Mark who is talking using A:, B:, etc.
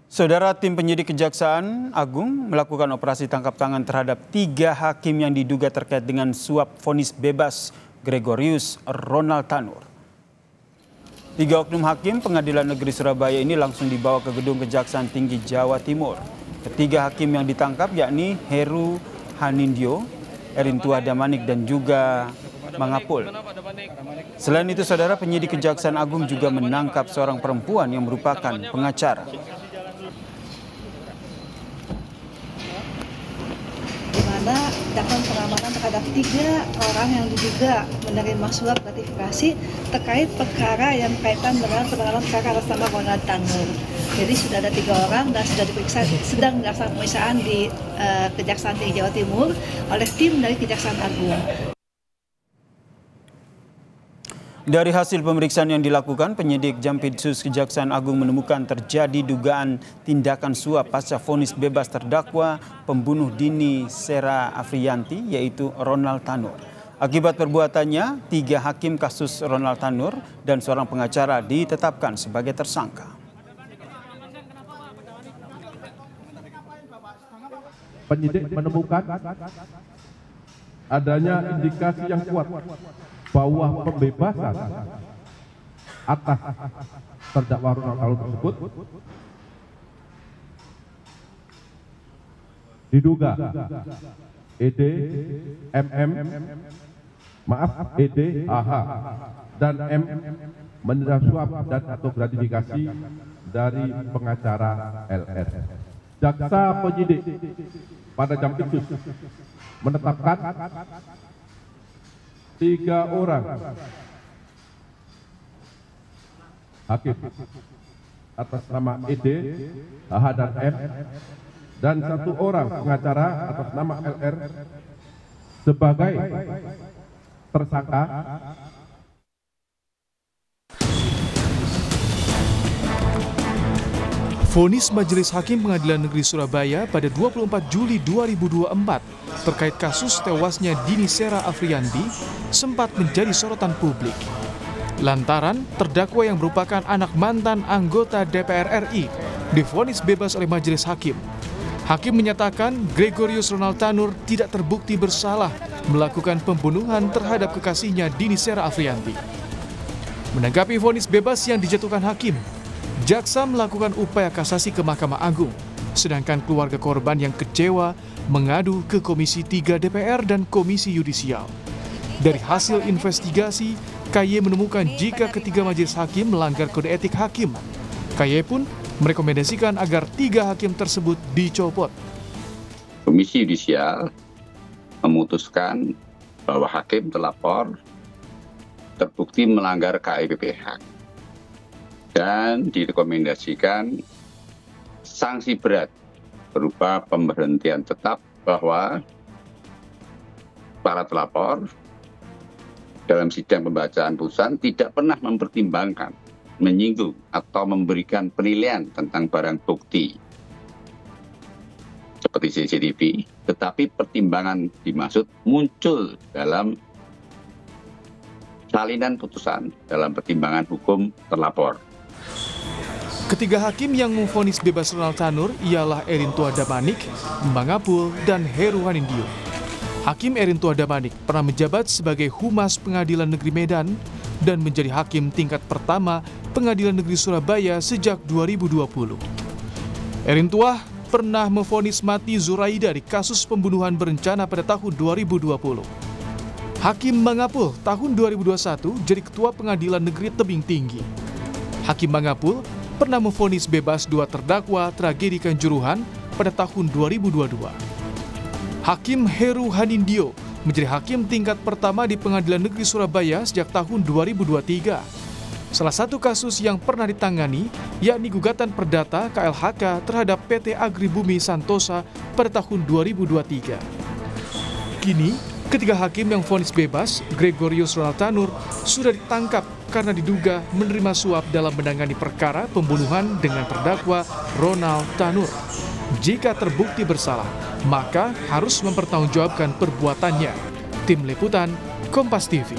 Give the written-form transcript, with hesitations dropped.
A: Saudara, tim penyidik Kejaksaan Agung melakukan operasi tangkap tangan terhadap 3 hakim yang diduga terkait dengan suap vonis bebas Gregorius Ronald Tanur. 3 oknum hakim Pengadilan Negeri Surabaya ini langsung dibawa ke Gedung Kejaksaan Tinggi Jawa Timur. Ketiga hakim yang ditangkap yakni Heru Hanindyo, Erintua Damanik dan juga Mangapul. Selain itu, saudara, penyidik Kejaksaan Agung juga menangkap seorang perempuan yang merupakan pengacara.
B: Di mana dilakukan pengamanan terhadap 3 orang yang diduga menerima suap gratifikasi terkait perkara yang berkaitan dengan penanganan perkara atas nama Ronald Tanur. Jadi sudah ada 3 orang dan sudah diperiksa, sedang dilaksanakan pemeriksaan di Kejaksaan Tinggi Jawa Timur oleh tim dari Kejaksaan Agung.
A: Dari hasil pemeriksaan yang dilakukan, penyidik Jampitsus Kejaksaan Agung menemukan terjadi dugaan tindakan suap pasca vonis bebas terdakwa pembunuh dini Sera Afriyanti, yaitu Ronald Tanur. Akibat perbuatannya, 3 hakim kasus Ronald Tanur dan seorang pengacara ditetapkan sebagai tersangka.
C: Penyidik menemukan adanya indikasi yang kuat bahwa pembebasan atas terdakwa Ronald Tanur tersebut diduga ED, ED, AH, dan M menerima suap dan atau gratifikasi dari pengacara LR. Jaksa penyidik pada Jampitsus menetapkan 3 orang hakim atas nama ED, AH, dan M, dan 1 orang pengacara atas nama LR sebagai tersangka.
D: Vonis Majelis Hakim Pengadilan Negeri Surabaya pada 24 Juli 2024 terkait kasus tewasnya Dini Sera Afriyanti sempat menjadi sorotan publik. Lantaran terdakwa yang merupakan anak mantan anggota DPR RI divonis bebas oleh Majelis Hakim. Hakim menyatakan Gregorius Ronald Tanur tidak terbukti bersalah melakukan pembunuhan terhadap kekasihnya Dini Sera Afriyanti. Menanggapi vonis bebas yang dijatuhkan hakim, jaksa melakukan upaya kasasi ke Mahkamah Agung, sedangkan keluarga korban yang kecewa mengadu ke Komisi 3 DPR dan Komisi Yudisial. Dari hasil investigasi, KY menemukan jika ketiga majelis hakim melanggar kode etik hakim. KY pun merekomendasikan agar 3 hakim tersebut dicopot.
E: Komisi Yudisial memutuskan bahwa hakim terlapor terbukti melanggar KIPPH dan direkomendasikan sanksi berat berupa pemberhentian tetap bahwa para pelapor dalam sidang pembacaan putusan tidak pernah mempertimbangkan, menyinggung atau memberikan penilaian tentang barang bukti seperti CCTV, tetapi pertimbangan dimaksud muncul dalam salinan putusan dalam pertimbangan hukum terlapor.
D: Ketiga hakim yang memvonis bebas Ronald Tanur ialah Erintua Damanik, Mangapul, dan Heru Hanindyo. Hakim Erintua Damanik pernah menjabat sebagai Humas Pengadilan Negeri Medan dan menjadi hakim tingkat pertama Pengadilan Negeri Surabaya sejak 2020. Erintua pernah memvonis mati Zuraida di kasus pembunuhan berencana pada tahun 2020. Hakim Mangapul tahun 2021 jadi Ketua Pengadilan Negeri Tebing Tinggi. Hakim Mangapul pernah memvonis bebas 2 terdakwa tragedi Kanjuruhan pada tahun 2022. Hakim Heru Hanindyo menjadi hakim tingkat pertama di Pengadilan Negeri Surabaya sejak tahun 2023. Salah satu kasus yang pernah ditangani yakni gugatan perdata KLHK terhadap PT Agribumi Santosa pada tahun 2023. Kini, ketiga hakim yang vonis bebas, Gregorius Ronald Tanur, sudah ditangkap karena diduga menerima suap dalam menangani perkara pembunuhan dengan terdakwa Ronald Tanur. Jika terbukti bersalah, maka harus mempertanggungjawabkan perbuatannya. Tim Liputan, Kompas TV.